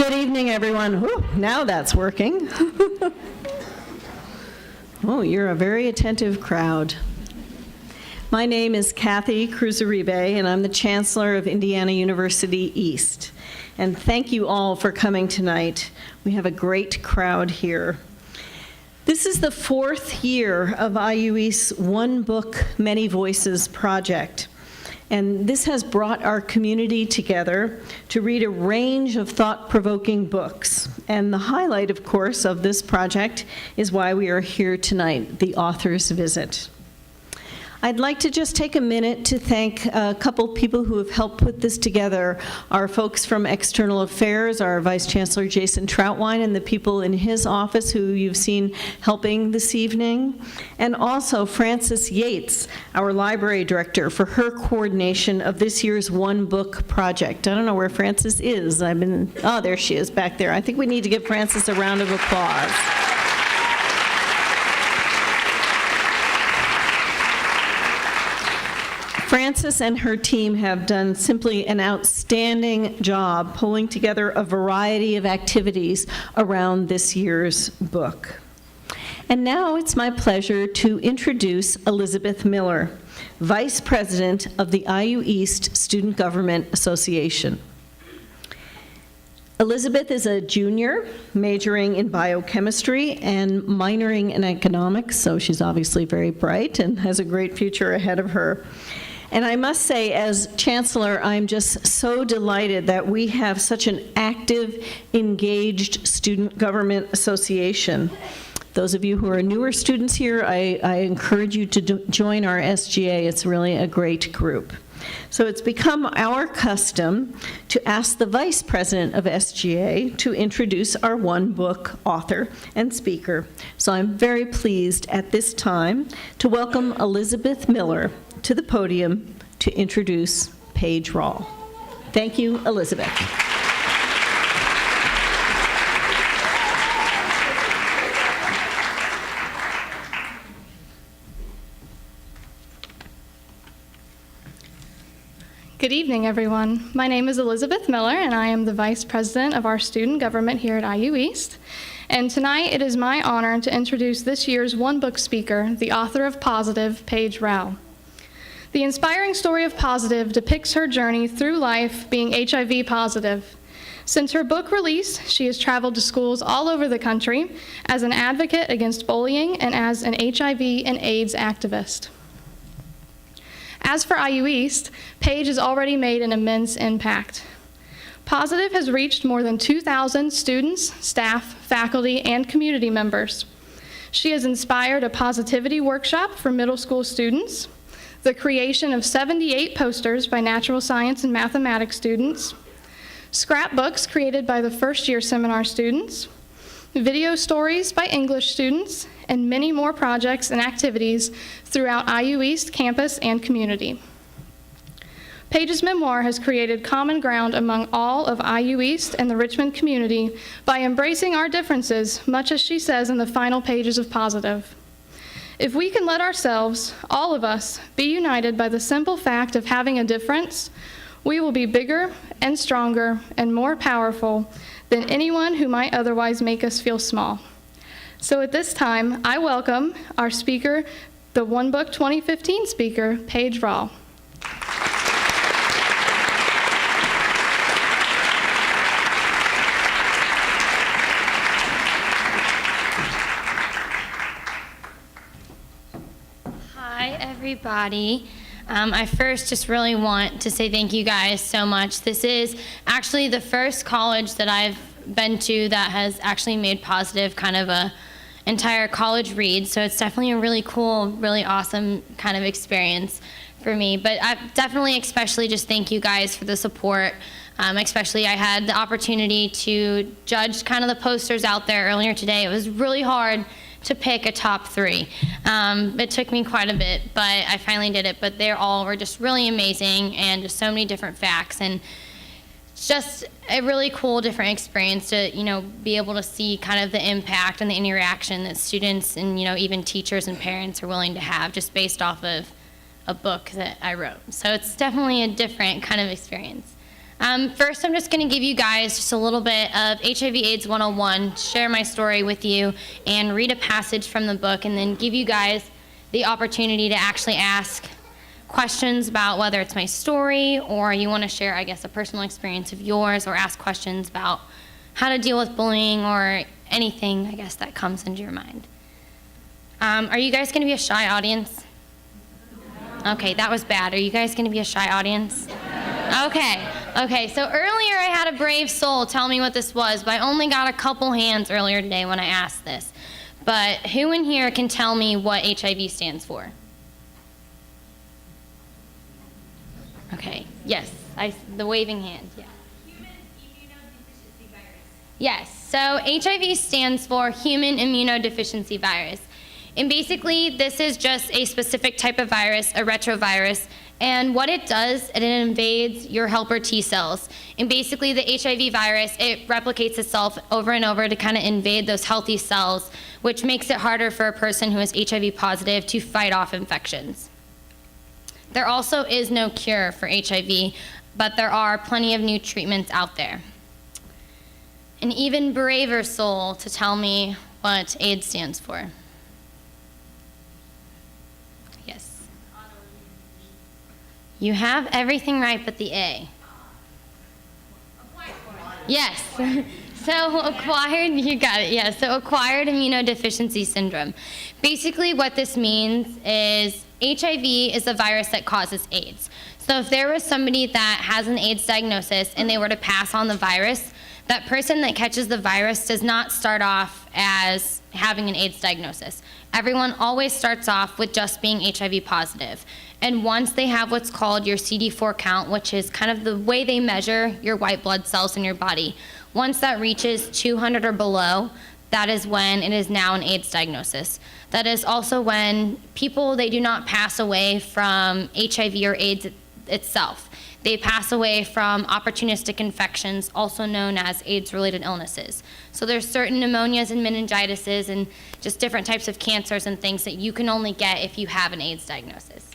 Good evening, everyone. Whew, now that's working. Oh, you're a very attentive crowd. My name is Kathy Cruz-Uribe, and I'm the Chancellor of Indiana University East. And thank you all for coming tonight. We have a great crowd here. This is the 4th year of IU East's One Book, Many Voices project. And this has brought our community together to read a range of thought-provoking books. And the highlight, of course, of this project is why we are here tonight, the author's visit. I'd like to just take a minute to thank a couple people who have helped put this together. Our folks from External Affairs, our Vice Chancellor Jason Troutwine, and the people in his office who you've seen helping this evening. And also Frances Yates, our Library Director, for her coordination of this year's One Book project. I don't know where Frances is. Oh, there she is back there. I think we need to give Frances a round of applause. Frances and her team have done simply an outstanding job pulling together a variety of activities around this year's book. And now it's my pleasure to introduce Elizabeth Miller, Vice President of the IU East Student Government Association. Elizabeth is a junior, majoring in biochemistry and minoring in economics, so she's obviously very bright and has a great future ahead of her. And I must say, as Chancellor, I'm just so delighted that we have such an active, engaged student government association. Those of you who are newer students here, I encourage you to join our SGA. It's really a great group. So it's become our custom to ask the Vice President of SGA to introduce our One Book author and speaker. So I'm very pleased at this time to welcome Elizabeth Miller to the podium to introduce Page Rawl. Thank you, Elizabeth. Good evening, everyone. My name is Elizabeth Miller, and I am the Vice President of our student government here at IU East. And tonight, it is my honor to introduce this year's One Book speaker, the author of Positive, Page Rawl. The inspiring story of Positive depicts her journey through life being HIV positive. Since her book release, she has traveled to schools all over the country as an advocate against bullying and as an HIV and AIDS activist. As for IU East, Page has already made an immense impact. Positive has reached more than 2,000 students, staff, faculty, and community members. She has inspired a positivity workshop for middle school students, the creation of 78 posters by natural science and mathematics students, scrapbooks created by the first-year seminar students, video stories by English students, and many more projects and activities throughout IU East campus and community. Page's memoir has created common ground among all of IU East and the Richmond community by embracing our differences, much as she says in the final pages of Positive. If we can let ourselves, all of us, be united by the simple fact of having a difference, we will be bigger and stronger and more powerful than anyone who might otherwise make us feel small. So at this time, I welcome our speaker, the One Book 2015 speaker, Page Rawl. Hi, everybody. I first just really want to say thank you guys so much. This is actually the first college that I've been to that has actually made Positive kind of a entire college read, so it's definitely a really cool, really awesome kind of experience for me. But I definitely especially just thank you guys for the support. Especially I had the opportunity to judge kind of the posters out there earlier today. It was really hard to pick a top 3. It took me quite a bit, but I finally did it. But they all were just really amazing and just so many different facts. And it's just a really cool, different experience to, be able to see kind of the impact and the interaction that students and, even teachers and parents are willing to have just based off of a book that I wrote. So it's definitely a different kind of experience. First, I'm just going to give you guys just a little bit of HIV/AIDS 101, share my story with you, and read a passage from the book, and then give you guys the opportunity to actually ask questions about whether it's my story or you want to share, I guess, a personal experience of yours, or ask questions about how to deal with bullying or anything, I guess, that comes into your mind. Are you guys going to be a shy audience? Okay, that was bad. Are you guys going to be a shy audience? Okay, so earlier I had a brave soul tell me what this was, but I only got a couple hands earlier today when I asked this. But who in here can tell me what HIV stands for? Okay, yes, the waving hand, yeah. Human immunodeficiency virus. Yes, so HIV stands for human immunodeficiency virus. And basically, this is just a specific type of virus, a retrovirus. And what it does, it invades your helper T cells. And basically, the HIV virus, it replicates itself over and over to kind of invade those healthy cells, which makes it harder for a person who is HIV positive to fight off infections. There also is no cure for HIV, but there are plenty of new treatments out there. An even braver soul to tell me what AIDS stands for. Yes. You have everything right but the A. Yes. So acquired, you got it, yeah. So acquired immunodeficiency syndrome. Basically what this means is HIV is a virus that causes AIDS. So if there was somebody that has an AIDS diagnosis and they were to pass on the virus, that person that catches the virus does not start off as having an AIDS diagnosis. Everyone always starts off with just being HIV positive. And once they have what's called your CD4 count, which is kind of the way they measure your white blood cells in your body, once that reaches 200 or below, that is when it is now an AIDS diagnosis. That is also when people, they do not pass away from HIV or AIDS itself. They pass away from opportunistic infections, also known as AIDS-related illnesses. So there's certain pneumonias and meningitises and just different types of cancers and things that you can only get if you have an AIDS diagnosis.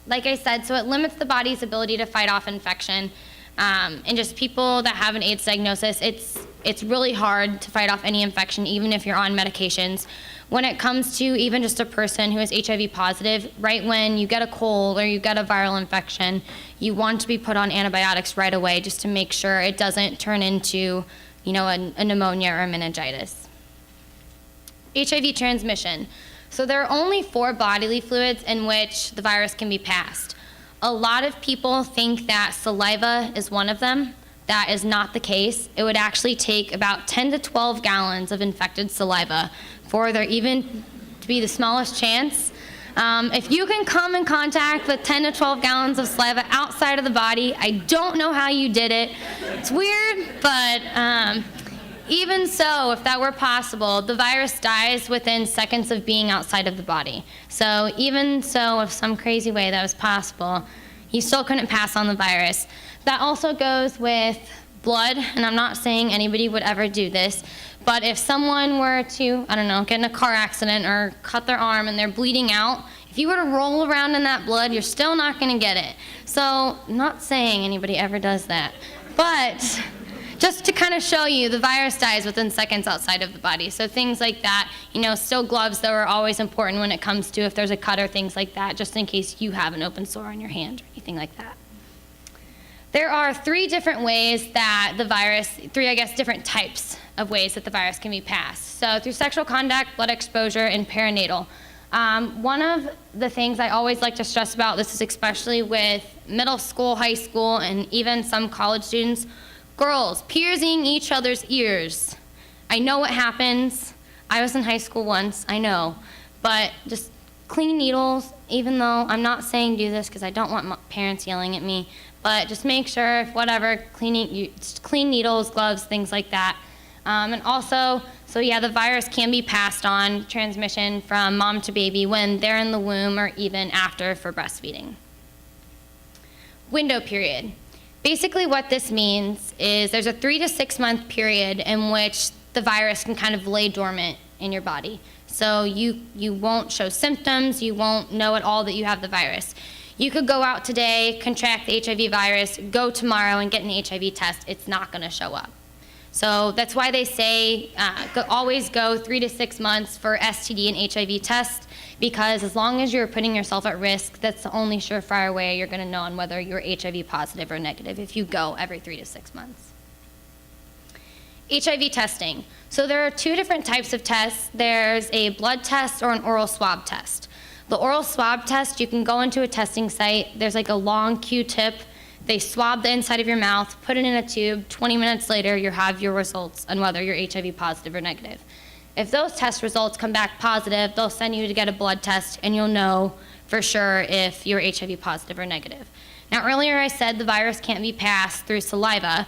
Like I said, so it limits the body's ability to fight off infection. And just people that have an AIDS diagnosis, it's really hard to fight off any infection, even if you're on medications. When it comes to even just a person who is HIV positive, right when you get a cold or you get a viral infection, you want to be put on antibiotics right away just to make sure it doesn't turn into, you know, a pneumonia or a meningitis. HIV transmission. So there are only 4 bodily fluids in which the virus can be passed. A lot of people think that saliva is one of them. That is not the case. It would actually take about 10 to 12 gallons of infected saliva for there even to be the smallest chance. If you can come in contact with 10 to 12 gallons of saliva outside of the body, I don't know how you did it. It's weird, but even so, if that were possible, the virus dies within seconds of being outside of the body. So even so, if some crazy way that was possible, you still couldn't pass on the virus. That also goes with blood, and I'm not saying anybody would ever do this, but if someone were to, I don't know, get in a car accident or cut their arm and they're bleeding out, if you were to roll around in that blood, you're still not going to get it. So I'm not saying anybody ever does that, but just to kind of show you, the virus dies within seconds outside of the body. So things like that, you know, still gloves that are always important when it comes to if there's a cut or things like that, just in case you have an open sore on your hand or anything like that. There are 3 different ways that the virus, 3, I guess, different types of ways that the virus can be passed. So through sexual contact, blood exposure, and perinatal. One of the things I always like to stress about, this is especially with middle school, high school, and even some college students, girls piercing each other's ears. I know what happens. I was in high school once, I know. But just clean needles, even though I'm not saying do this because I don't want my parents yelling at me, but just make sure, if whatever, clean needles, gloves, things like that. And also, so yeah, the virus can be passed on, transmission from mom to baby when they're in the womb or even after for breastfeeding. Window period. Basically what this means is there's a 3 to 6 month period in which the virus can kind of lay dormant in your body. So you won't show symptoms, you won't know at all that you have the virus. You could go out today, contract the HIV virus, go tomorrow and get an HIV test. It's not going to show up. So that's why they say always go 3 to 6 months for STD and HIV test, because as long as you're putting yourself at risk, that's the only surefire way you're going to know on whether you're HIV positive or negative, if you go every 3 to 6 months. HIV testing. So there are 2 different types of tests. There's a blood test or an oral swab test. The oral swab test, you can go into a testing site. There's like a long Q-tip. They swab the inside of your mouth, put it in a tube. 20 minutes later, you have your results on whether you're HIV positive or negative. If those test results come back positive, they'll send you to get a blood test, and you'll know for sure if you're HIV positive or negative. Now, earlier I said the virus can't be passed through saliva,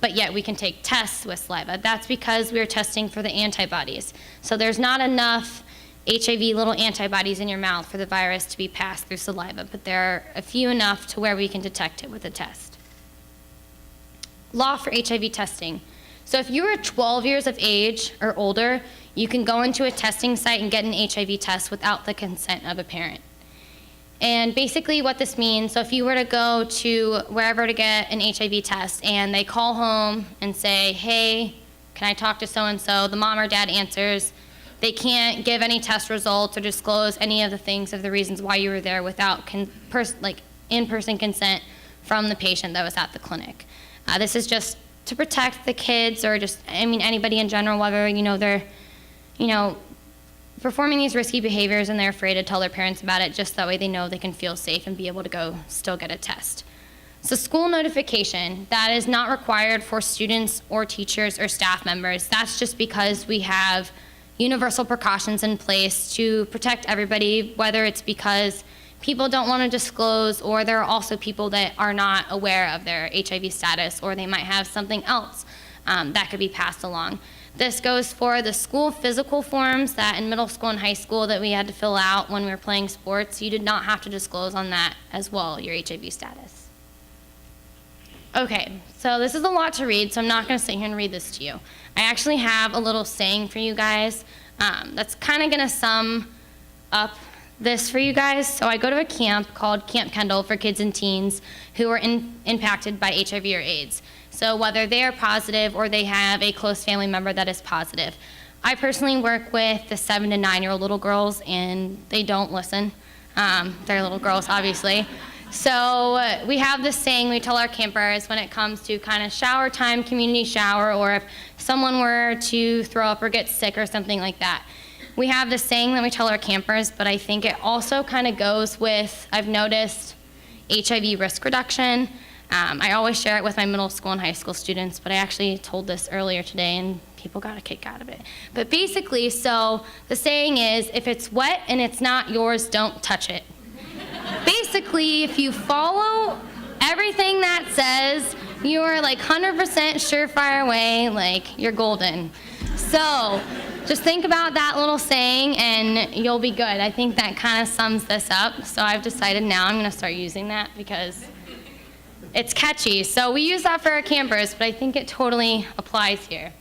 but yet we can take tests with saliva. That's because we're testing for the antibodies. So there's not enough HIV little antibodies in your mouth for the virus to be passed through saliva, but there are a few enough to where we can detect it with a test. Law for HIV testing. So if you are 12 years of age or older, you can go into a testing site and get an HIV test without the consent of a parent. And basically what this means, so if you were to go to wherever to get an HIV test and they call home and say, hey, can I talk to so-and-so? The mom or dad answers. They can't give any test results or disclose any of the things of the reasons why you were there without in-person consent from the patient that was at the clinic. This is just to protect the kids or just, anybody in general, whether, they're, performing these risky behaviors and they're afraid to tell their parents about it, just that way they know they can feel safe and be able to go still get a test. So school notification, that is not required for students or teachers or staff members. That's just because we have universal precautions in place to protect everybody, whether it's because people don't want to disclose or there are also people that are not aware of their HIV status or they might have something else that could be passed along. This goes for the school physical forms that in middle school and high school that we had to fill out when we were playing sports. You did not have to disclose on that as well, your HIV status. Okay, so this is a lot to read, so I'm not going to sit here and read this to you. I actually have a little saying for you guys that's kind of going to sum up this for you guys. So I go to a camp called Camp Kendall for kids and teens who are impacted by HIV or AIDS. So whether they are positive or they have a close family member that is positive. I personally work with the 7 to 9-year-old little girls, and they don't listen. They're little girls, obviously. So we have this saying we tell our campers when it comes to kind of shower time, community shower, or if someone were to throw up or get sick or something like that. We have this saying that we tell our campers, but I think it also kind of goes with, I've noticed, HIV risk reduction. I always share it with my middle school and high school students, but I actually told this earlier today and people got a kick out of it. But basically, so the saying is, if it's wet and it's not yours, don't touch it. Basically, if you follow everything that says, you are like 100% surefire way, like you're golden. So just think about that little saying and you'll be good. I think that kind of sums this up. So I've decided now I'm going to start using that because it's catchy. So we use that for our campers, but I think it totally applies here.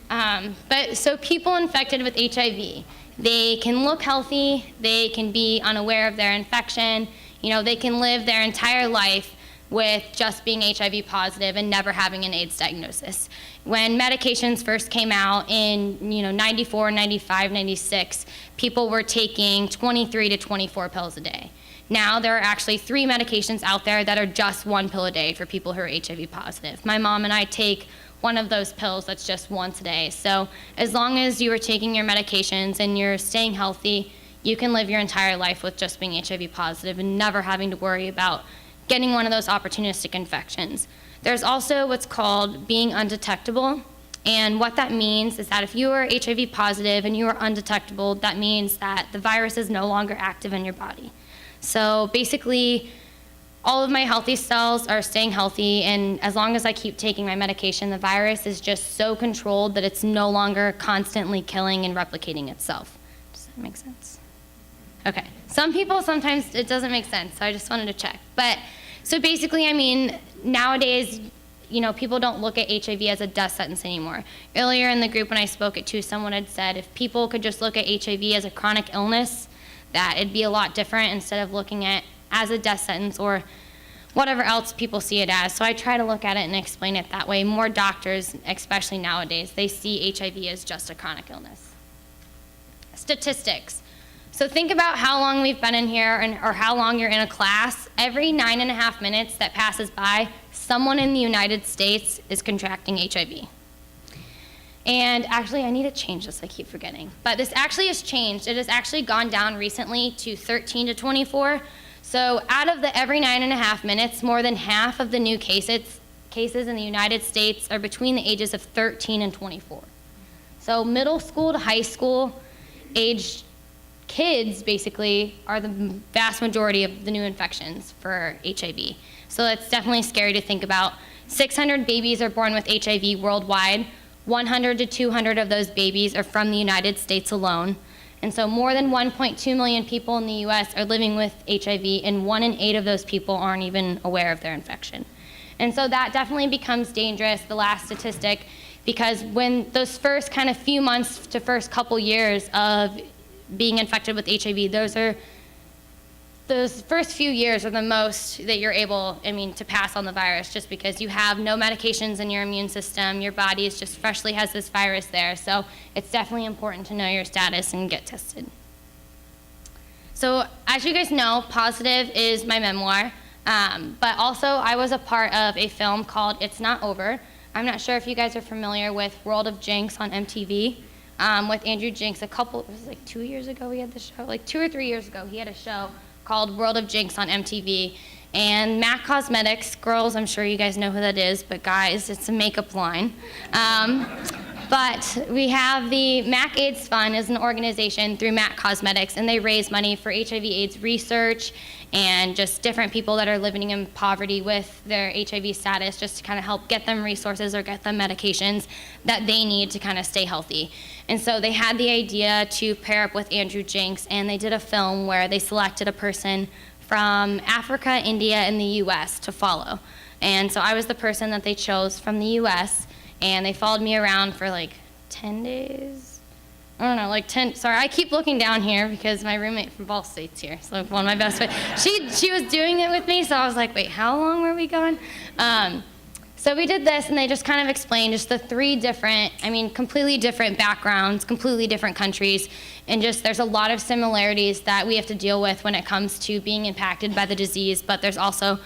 But so people infected with HIV, they can look healthy, they can be unaware of their infection, they can live their entire life with just being HIV positive and never having an AIDS diagnosis. When medications first came out in 94, 95, 96, people were taking 23 to 24 pills a day. Now there are actually 3 medications out there that are just 1 pill a day for people who are HIV positive. My mom and I take one of those pills that's just once a day. So as long as you are taking your medications and you're staying healthy, you can live your entire life with just being HIV positive and never having to worry about getting one of those opportunistic infections. There's also what's called being undetectable. And what that means is that if you are HIV positive and you are undetectable, that means that the virus is no longer active in your body. So basically, all of my healthy cells are staying healthy, and as long as I keep taking my medication, the virus is just so controlled that it's no longer constantly killing and replicating itself. Does that make sense? Okay. Some people, sometimes it doesn't make sense, so I just wanted to check. But so basically, nowadays, people don't look at HIV as a death sentence anymore. Earlier in the group when I spoke at 2, someone had said if people could just look at HIV as a chronic illness, that it'd be a lot different instead of looking at as a death sentence or whatever else people see it as. So I try to look at it and explain it that way. More doctors, especially nowadays, they see HIV as just a chronic illness. Statistics. So think about how long we've been in here or how long you're in a class. Every 9.5 minutes that passes by, someone in the United States is contracting HIV. And actually, I need to change this, I keep forgetting. But this actually has changed. It has actually gone down recently to 13 to 24. So out of the every 9.5 minutes, more than half of the new cases in the United States are between the ages of 13 and 24. So middle school to high school aged kids basically are the vast majority of the new infections for HIV. So it's definitely scary to think about. 600 babies are born with HIV worldwide. 100 to 200 of those babies are from the United States alone. And so more than 1.2 million people in the US are living with HIV, and 1 in 8 of those people aren't even aware of their infection. And so that definitely becomes dangerous, the last statistic, because when those first kind of few months to first couple years of being infected with HIV, those first few years are the most that you're able, to pass on the virus, just because you have no medications in your immune system. Your body is just freshly has this virus there. So it's definitely important to know your status and get tested. So as you guys know, Positive is my memoir, but also I was a part of a film called It's Not Over. I'm not sure if you guys are familiar with World of Jinx on MTV. With Andrew Jinx, it was like 2 years ago he had the show, like 2 or 3 years ago he had a show called World of Jinx on MTV. And MAC Cosmetics, girls, I'm sure you guys know who that is, but guys, it's a makeup line. But we have the MAC AIDS Fund as an organization through MAC Cosmetics, and they raise money for HIV AIDS research and just different people that are living in poverty with their HIV status, just to kind of help get them resources or get them medications that they need to kind of stay healthy. And so they had the idea to pair up with Andrew Jinx, and they did a film where they selected a person from Africa, India, and the US to follow. And so I was the person that they chose from the US, and they followed me around for like 10 days. I don't know, like 10, sorry, I keep looking down here because my roommate from Ball State's here, so one of my best friends. She was doing it with me, so I was like, wait, how long were we going? So we did this, and they just kind of explained just the 3 different, completely different backgrounds, completely different countries, and just there's a lot of similarities that we have to deal with when it comes to being impacted by the disease, but there's also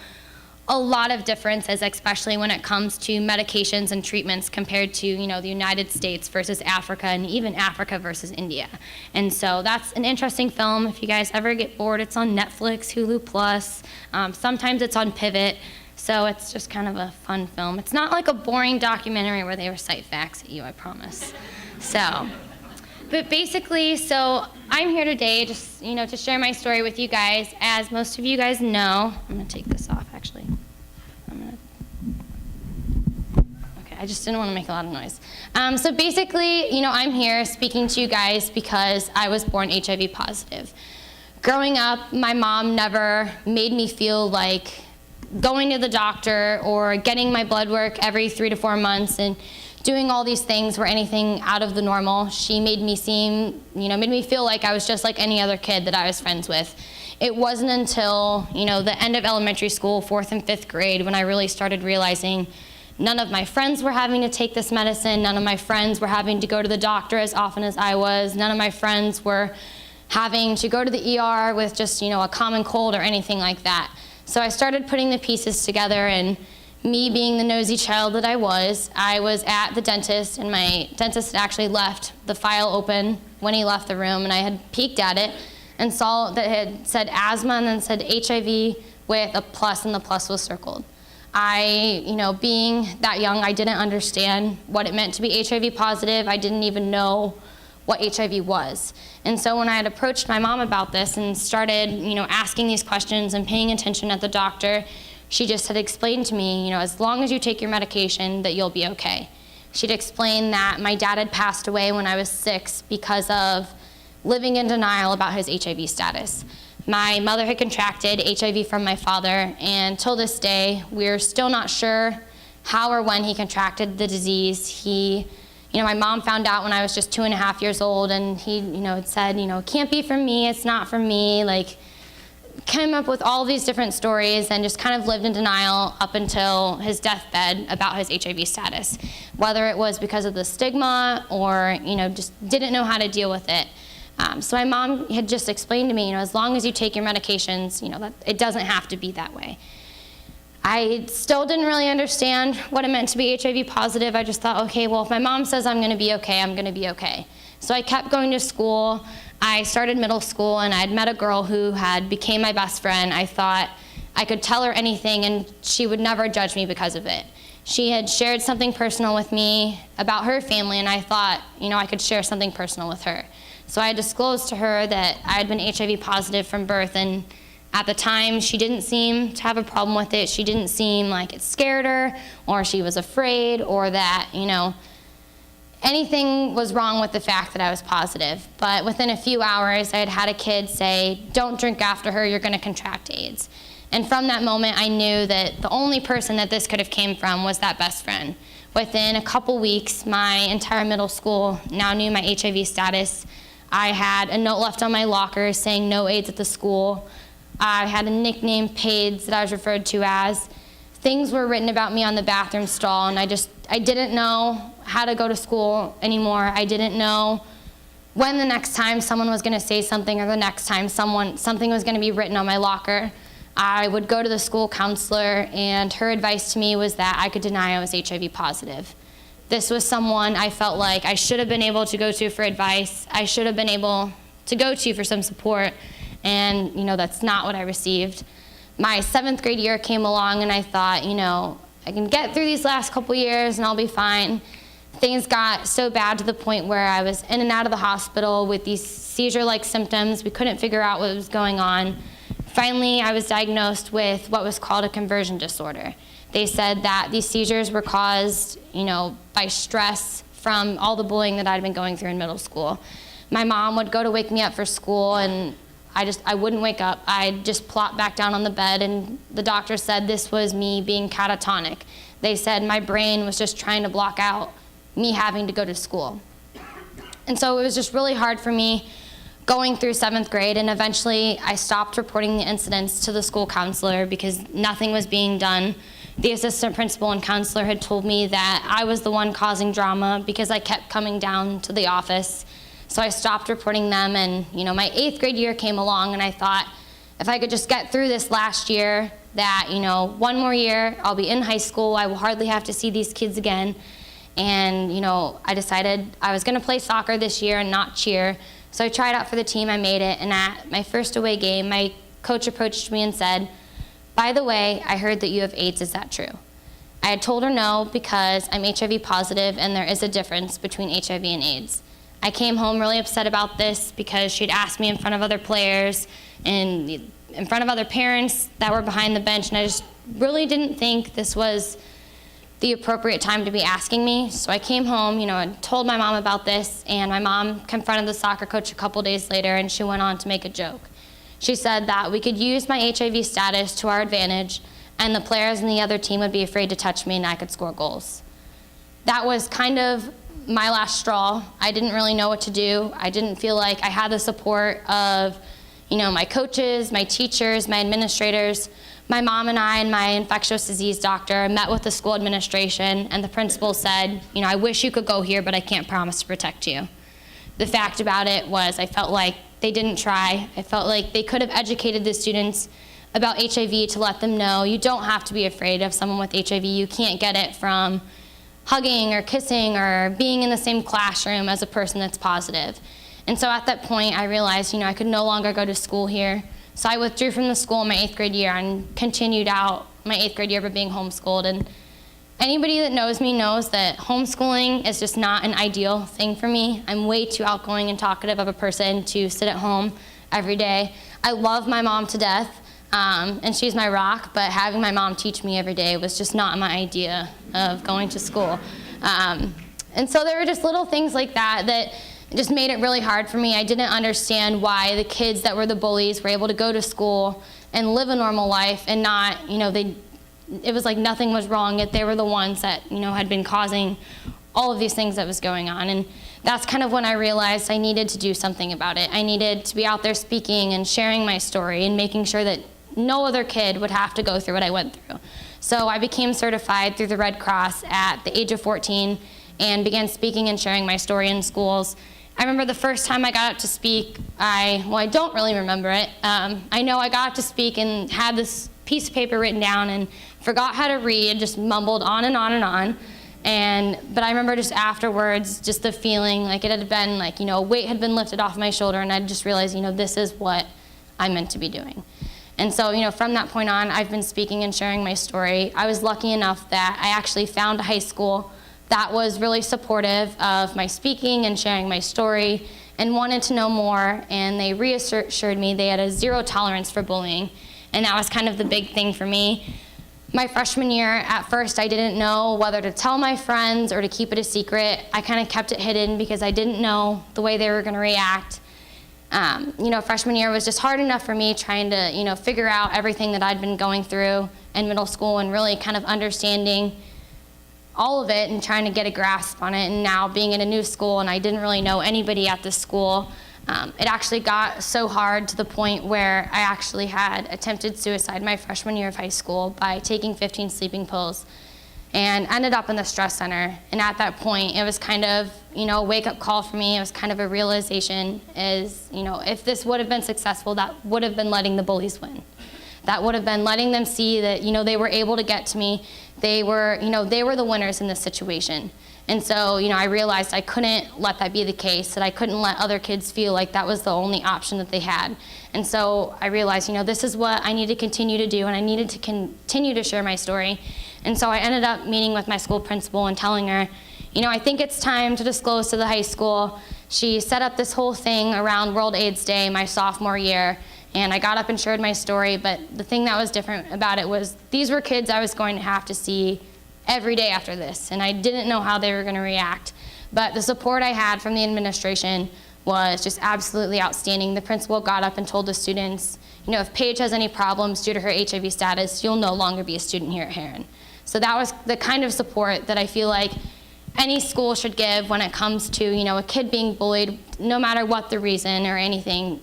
a lot of differences, especially when it comes to medications and treatments compared to, the United States versus Africa, and even Africa versus India. And so that's an interesting film. If you guys ever get bored, it's on Netflix, Hulu Plus. Sometimes it's on Pivot. So it's just kind of a fun film. It's not like a boring documentary where they recite facts at you, I promise. But basically, so I'm here today just, to share my story with you guys. As most of you guys know, I'm gonna take this off actually. Okay, I just didn't want to make a lot of noise. So basically, I'm here speaking to you guys because I was born HIV positive. Growing up, my mom never made me feel like going to the doctor or getting my blood work every 3 to 4 months and doing all these things were anything out of the normal. She made me made me feel like I was just like any other kid that I was friends with. It wasn't until, the end of elementary school, 4th and 5th grade, when I really started realizing none of my friends were having to take this medicine. None of my friends were having to go to the doctor as often as I was. None of my friends were having to go to the ER with just, a common cold or anything like that. So I started putting the pieces together, and me being the nosy child that I was at the dentist, and my dentist had actually left the file open when he left the room, and I had peeked at it and saw that it had said asthma and then said HIV with a plus, and the plus was circled. Being that young, I didn't understand what it meant to be HIV positive. I didn't even know what HIV was. And so when I had approached my mom about this and started, asking these questions and paying attention at the doctor, she just had explained to me, as long as you take your medication, that you'll be okay. She'd explained that my dad had passed away when I was 6 because of living in denial about his HIV status. My mother had contracted HIV from my father, and till this day, we're still not sure how or when he contracted the disease. My mom found out when I was just 2.5 years old, and he, had said, it can't be from me, it's not from me. Like, came up with all these different stories and just kind of lived in denial up until his deathbed about his HIV status, whether it was because of the stigma or, just didn't know how to deal with it. So my mom had just explained to me, as long as you take your medications, that it doesn't have to be that way. I still didn't really understand what it meant to be HIV positive. I just thought, okay, well, if my mom says I'm gonna be okay, I'm gonna be okay. So I kept going to school. I started middle school, and I'd met a girl who had became my best friend. I thought I could tell her anything and she would never judge me because of it. She had shared something personal with me about her family, and I thought, I could share something personal with her. So I disclosed to her that I had been HIV positive from birth, and at the time, she didn't seem to have a problem with it. She didn't seem like it scared her, or she was afraid, or that, anything was wrong with the fact that I was positive. But within a few hours, I had had a kid say, "Don't drink after her, you're gonna contract AIDS." And from that moment, I knew that the only person that this could have came from was that best friend. Within a couple weeks, my entire middle school now knew my HIV status. I had a note left on my locker saying no AIDS at the school. I had a nickname, Page, that I was referred to as. Things were written about me on the bathroom stall, and I didn't know how to go to school anymore. I didn't know when the next time someone was gonna say something, or the next time something was gonna be written on my locker. I would go to the school counselor, and her advice to me was that I could deny I was HIV positive. This was someone I felt like I should have been able to go to for advice. I should have been able to go to for some support. And, that's not what I received. My 7th grade year came along, and I thought, I can get through these last couple years and I'll be fine. Things got so bad to the point where I was in and out of the hospital with these seizure-like symptoms. We couldn't figure out what was going on. Finally, I was diagnosed with what was called a conversion disorder. They said that these seizures were caused, by stress from all the bullying that I'd been going through in middle school. My mom would go to wake me up for school, and I wouldn't wake up. I'd just plop back down on the bed, and the doctor said this was me being catatonic. They said my brain was just trying to block out me having to go to school. And so it was just really hard for me going through 7th grade, and eventually I stopped reporting the incidents to the school counselor because nothing was being done. The assistant principal and counselor had told me that I was the one causing drama because I kept coming down to the office. So I stopped reporting them, and my 8th grade year came along, and I thought if I could just get through this last year, that one more year, I'll be in high school, I will hardly have to see these kids again. And I decided I was gonna play soccer this year and not cheer. So I tried out for the team, I made it, and at my first away game, my coach approached me and said, "By the way, I heard that you have AIDS, is that true?" I had told her no because I'm HIV positive, and there is a difference between HIV and AIDS. I came home really upset about this because she'd asked me in front of other players and in front of other parents that were behind the bench, and I just really didn't think this was the appropriate time to be asking me. So I came home, and told my mom about this, and my mom confronted the soccer coach a couple days later, and she went on to make a joke. She said that we could use my HIV status to our advantage, and the players in the other team would be afraid to touch me, and I could score goals. That was kind of my last straw. I didn't really know what to do. I didn't feel like I had the support of, my coaches, my teachers, my administrators. My mom and I and my infectious disease doctor met with the school administration, and the principal said, "I wish you could go here, but I can't promise to protect you." The fact about it was I felt like they didn't try. I felt like they could have educated the students about HIV to let them know you don't have to be afraid of someone with HIV. You can't get it from hugging or kissing or being in the same classroom as a person that's positive. And so at that point, I realized, I could no longer go to school here. So I withdrew from the school in my 8th grade year and continued out my 8th grade year by being homeschooled. And anybody that knows me knows that homeschooling is just not an ideal thing for me. I'm way too outgoing and talkative of a person to sit at home every day. I love my mom to death, and she's my rock, but having my mom teach me every day was just not my idea of going to school. And so there were just little things like that just made it really hard for me. I didn't understand why the kids that were the bullies were able to go to school and live a normal life and not, it was like nothing was wrong, yet they were the ones that, had been causing all of these things that was going on. And that's kind of when I realized I needed to do something about it. I needed to be out there speaking and sharing my story and making sure that no other kid would have to go through what I went through. So I became certified through the Red Cross at the age of 14 and began speaking and sharing my story in schools. I remember the first time I got up to speak, I don't really remember it. I know I got up to speak and had this piece of paper written down and forgot how to read and just mumbled on and on and on. But I remember just afterwards, just the feeling like it had been like, a weight had been lifted off my shoulder, and I just realized, this is what I'm meant to be doing. And so, from that point on, I've been speaking and sharing my story. I was lucky enough that I actually found a high school that was really supportive of my speaking and sharing my story and wanted to know more, and they reassured me they had a zero tolerance for bullying, and that was kind of the big thing for me. My freshman year, at first, I didn't know whether to tell my friends or to keep it a secret. I kind of kept it hidden because I didn't know the way they were going to react. Freshman year was just hard enough for me trying to, figure out everything that I'd been going through in middle school and really kind of understanding all of it and trying to get a grasp on it. And now being in a new school and I didn't really know anybody at this school, it actually got so hard to the point where I actually had attempted suicide my freshman year of high school by taking 15 sleeping pills and ended up in the stress center. And at that point, it was kind of, a wake-up call for me. It was kind of a realization is, if this would have been successful, that would have been letting the bullies win. That would have been letting them see that, they were able to get to me. They were the winners in this situation. And so, I realized I couldn't let that be the case, that I couldn't let other kids feel like that was the only option that they had. And so I realized, this is what I need to continue to do, and I needed to continue to share my story. And so I ended up meeting with my school principal and telling her, I think it's time to disclose to the high school. She set up this whole thing around World AIDS Day my sophomore year, and I got up and shared my story, but the thing that was different about it was these were kids I was going to have to see every day after this, and I didn't know how they were going to react. But the support I had from the administration was just absolutely outstanding. The principal got up and told the students, if Paige has any problems due to her HIV status, you'll no longer be a student here at Heron. So that was the kind of support that I feel like any school should give when it comes to, a kid being bullied, no matter what the reason or anything,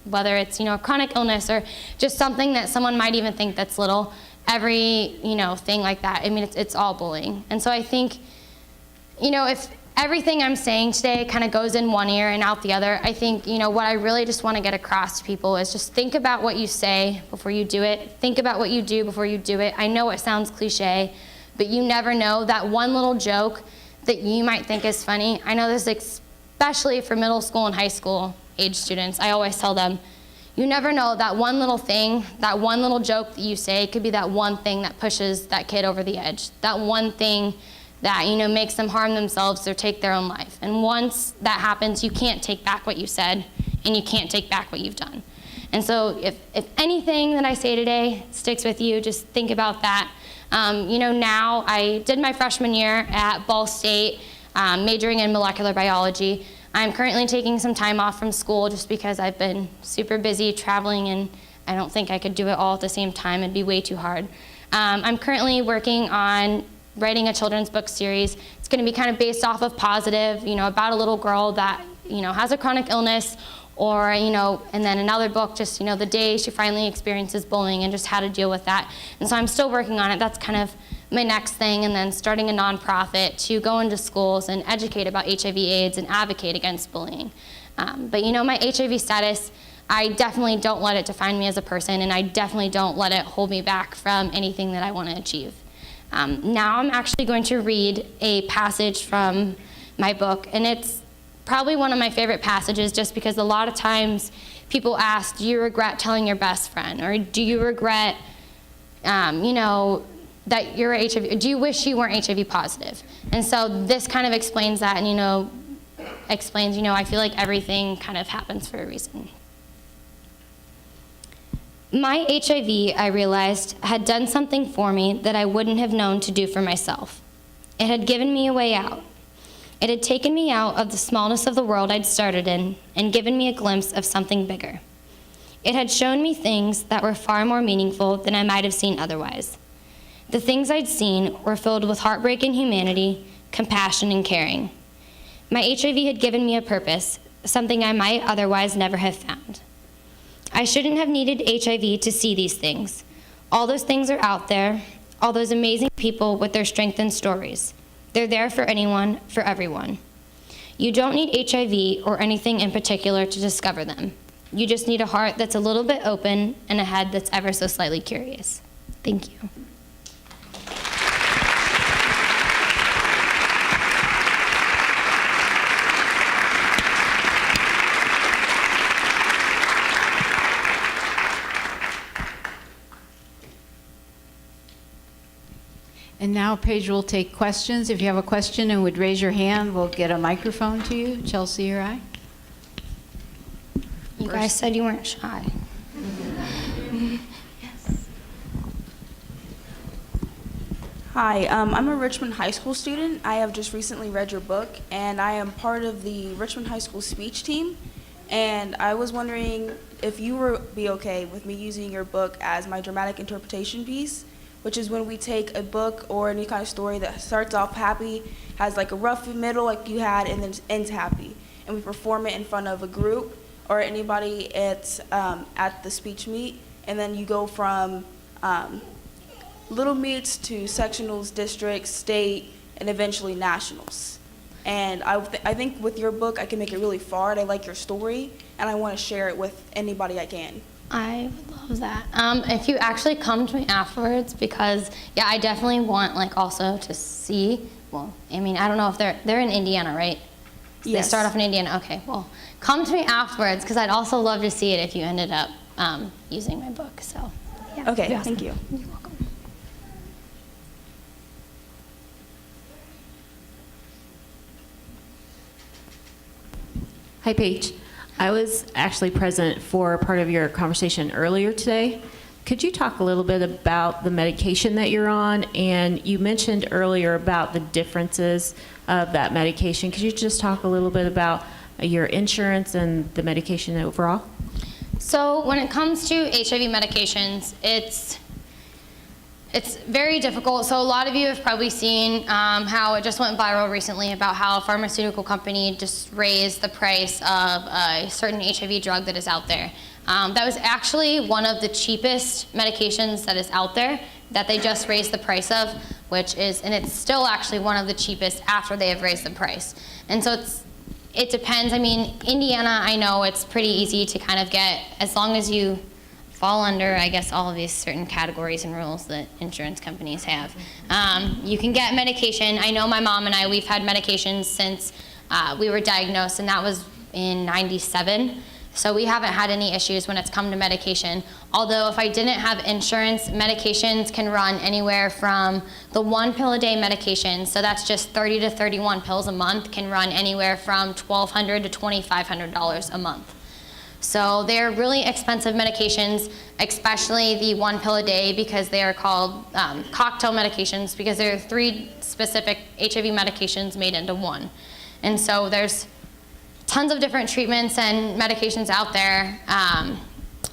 whether it's, a chronic illness or just something that someone might even think that's little. Every, thing like that, it's all bullying. And so I think, if everything I'm saying today kind of goes in one ear and out the other, I think, what I really just want to get across to people is just think about what you say before you do it. Think about what you do before you do it. I know it sounds cliche, but you never know that one little joke that you might think is funny. I know this especially for middle school and high school age students. I always tell them, you never know that one little thing, that one little joke that you say could be that one thing that pushes that kid over the edge. That one thing that, makes them harm themselves or take their own life. And once that happens, you can't take back what you said, and you can't take back what you've done. And so if anything that I say today sticks with you, just think about that. Now I did my freshman year at Ball State, majoring in molecular biology. I'm currently taking some time off from school just because I've been super busy traveling, and I don't think I could do it all at the same time. It'd be way too hard. I'm currently working on writing a children's book series. It's going to be kind of based off of Positive, about a little girl that, has a chronic illness, or, and then another book, just, the day she finally experiences bullying and just how to deal with that. And so I'm still working on it. That's kind of my next thing, and then starting a nonprofit to go into schools and educate about HIV/AIDS and advocate against bullying. But my HIV status, I definitely don't let it define me as a person, and I definitely don't let it hold me back from anything that I want to achieve. Now I'm actually going to read a passage from my book, and it's probably one of my favorite passages just because a lot of times people ask, do you regret telling your best friend? Or do you regret, that you're HIV, do you wish you weren't HIV positive? And so this kind of explains that, and explains, I feel like everything kind of happens for a reason. My HIV, I realized, had done something for me that I wouldn't have known to do for myself. It had given me a way out. It had taken me out of the smallness of the world I'd started in and given me a glimpse of something bigger. It had shown me things that were far more meaningful than I might have seen otherwise. The things I'd seen were filled with heartbreak and humanity, compassion and caring. My HIV had given me a purpose, something I might otherwise never have found. I shouldn't have needed HIV to see these things. All those things are out there, all those amazing people with their strength and stories. They're there for anyone, for everyone. You don't need HIV or anything in particular to discover them. You just need a heart that's a little bit open and a head that's ever so slightly curious. Thank you. And now Paige will take questions. If you have a question and would raise your hand, we'll get a microphone to you. Chelsea or I? You guys said you weren't shy. Hi, I'm a Richmond High School student. I have just recently read your book, and I am part of the Richmond High School speech team. And I was wondering if you would be okay with me using your book as my dramatic interpretation piece, which is when we take a book or any kind of story that starts off happy, has like a rough middle like you had, and then ends happy. And we perform it in front of a group or anybody at the speech meet. And then you go from little meets to sectionals, districts, state, and eventually nationals. And I think with your book, I can make it really far, and I like your story, and I want to share it with anybody I can. I would love that. If you actually come to me afterwards, because yeah, I definitely want like also to see. Well, I mean, I don't know if they're in Indiana, right? So Yes. They start off in Indiana. Okay, well, come to me afterwards because I'd also love to see it if you ended up using my book. So yeah. Okay, that'd be awesome. thank you. You're welcome. Hi, Paige. I was actually present for part of your conversation earlier today. Could you talk a little bit about the medication that you're on? And you mentioned earlier about the differences of that medication. Could you just talk a little bit about your insurance and the medication overall? So when it comes to HIV medications, it's very difficult. So a lot of you have probably seen how it just went viral recently about how a pharmaceutical company just raised the price of a certain HIV drug that is out there. That was actually one of the cheapest medications that is out there that they just raised the price of, and it's still actually one of the cheapest after they have raised the price. And so it depends. I mean, Indiana, I know it's pretty easy to kind of get, as long as you fall under, I guess, all of these certain categories and rules that insurance companies have. You can get medication. I know my mom and I, we've had medications since we were diagnosed, and that was in '97. So we haven't had any issues when it's come to medication. Although if I didn't have insurance, medications can run anywhere from the 1 pill a day medication, so that's just 30 to 31 pills a month, can run anywhere from $1,200 to $2,500 a month. So they're really expensive medications, especially the 1 pill a day, because they are called cocktail medications, because there are 3 specific HIV medications made into one. And so there's tons of different treatments and medications out there.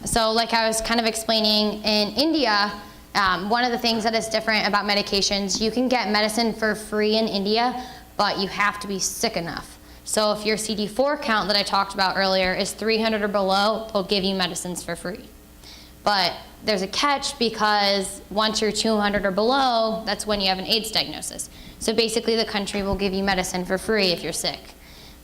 So like I was kind of explaining, in India, one of the things that is different about medications, you can get medicine for free in India, but you have to be sick enough. So if your CD4 count that I talked about earlier is 300 or below, they'll give you medicines for free. But there's a catch, because once you're 200 or below, that's when you have an AIDS diagnosis. So basically the country will give you medicine for free if you're sick.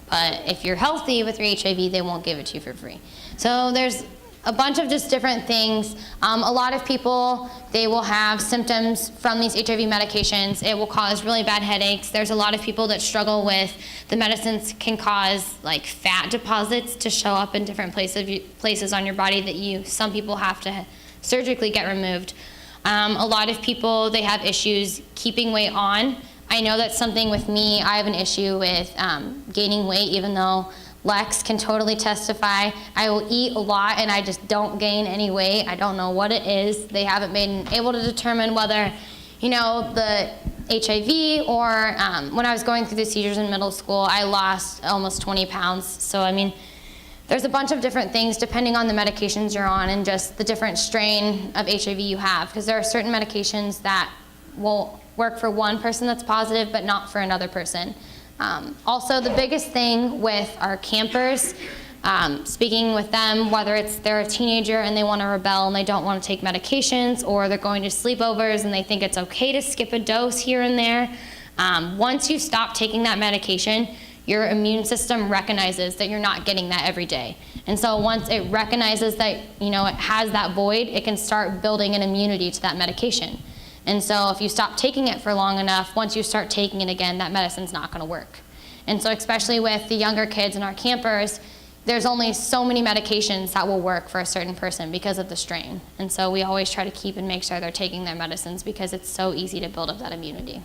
But if you're healthy with your HIV, they won't give it to you for free. So there's a bunch of just different things. A lot of people, they will have symptoms from these HIV medications. It will cause really bad headaches. There's a lot of people that struggle with the medicines can cause like fat deposits to show up in different places on your body that some people have to surgically get removed. A lot of people, they have issues keeping weight on. I know that's something with me. I have an issue with gaining weight, even though Lex can totally testify. I will eat a lot and I just don't gain any weight. I don't know what it is. They haven't been able to determine whether, the HIV or when I was going through the seizures in middle school, I lost almost 20 pounds. So, I mean, there's a bunch of different things depending on the medications you're on and just the different strain of HIV you have, because there are certain medications that will work for one person that's positive, but not for another person. Also, the biggest thing with our campers, speaking with them, whether they're a teenager and they want to rebel and they don't want to take medications, or they're going to sleepovers and they think it's okay to skip a dose here and there, once you stop taking that medication, your immune system recognizes that you're not getting that every day. And so once it recognizes that, it has that void, it can start building an immunity to that medication. And so if you stop taking it for long enough, once you start taking it again, that medicine's not going to work. And so especially with the younger kids and our campers, there's only so many medications that will work for a certain person because of the strain. And so we always try to keep and make sure they're taking their medicines because it's so easy to build up that immunity.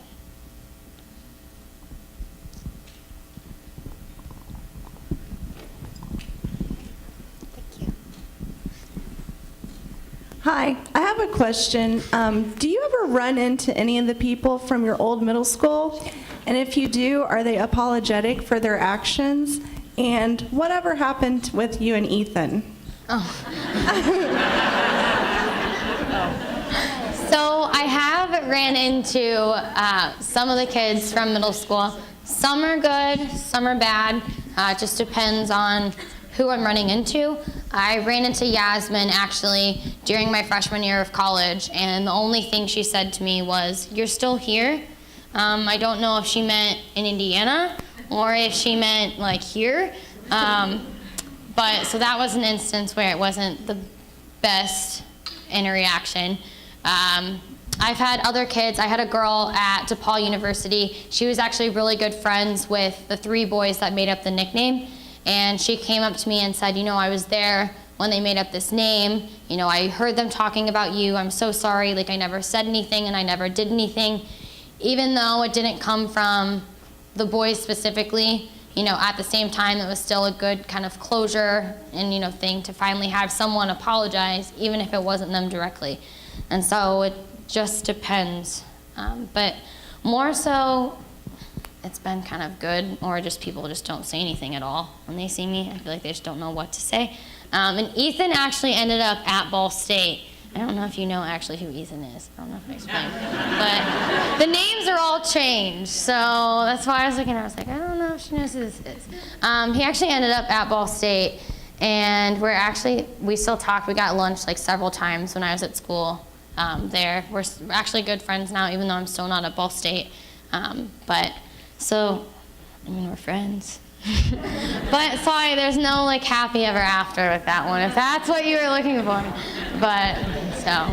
Hi, I have a question. Do you ever run into any of the people from your old middle school? And if you do, are they apologetic for their actions? And whatever happened with you and Ethan? So I have ran into some of the kids from middle school. Some are good, some are bad. It just depends on who I'm running into. I ran into Yasmin actually during my freshman year of college, and the only thing she said to me was, "You're still here?" I don't know if she meant in Indiana or if she meant like here. But so that was an instance where it wasn't the best interaction. I've had other kids. I had a girl at DePaul University. She was actually really good friends with the 3 boys that made up the nickname. And she came up to me and said, I was there when they made up this name. I heard them talking about you. I'm so sorry. Like, I never said anything and I never did anything. Even though it didn't come from the boys specifically, at the same time, it was still a good kind of closure and, thing to finally have someone apologize, even if it wasn't them directly. And so it just depends. But more so, it's been kind of good, or just people just don't say anything at all when they see me. I feel like they just don't know what to say. And Ethan actually ended up at Ball State. I don't know if you know actually who Ethan is. I don't know if I explained. But the names are all changed, so that's why I was looking. I was like, I don't know if she knows who this is. He actually ended up at Ball State, and we still talk. We got lunch like several times when I was at school there. We're actually good friends now, even though I'm still not at Ball State. So, we're friends. But sorry, there's no like happy ever after with that one, if that's what you were looking for. But, so.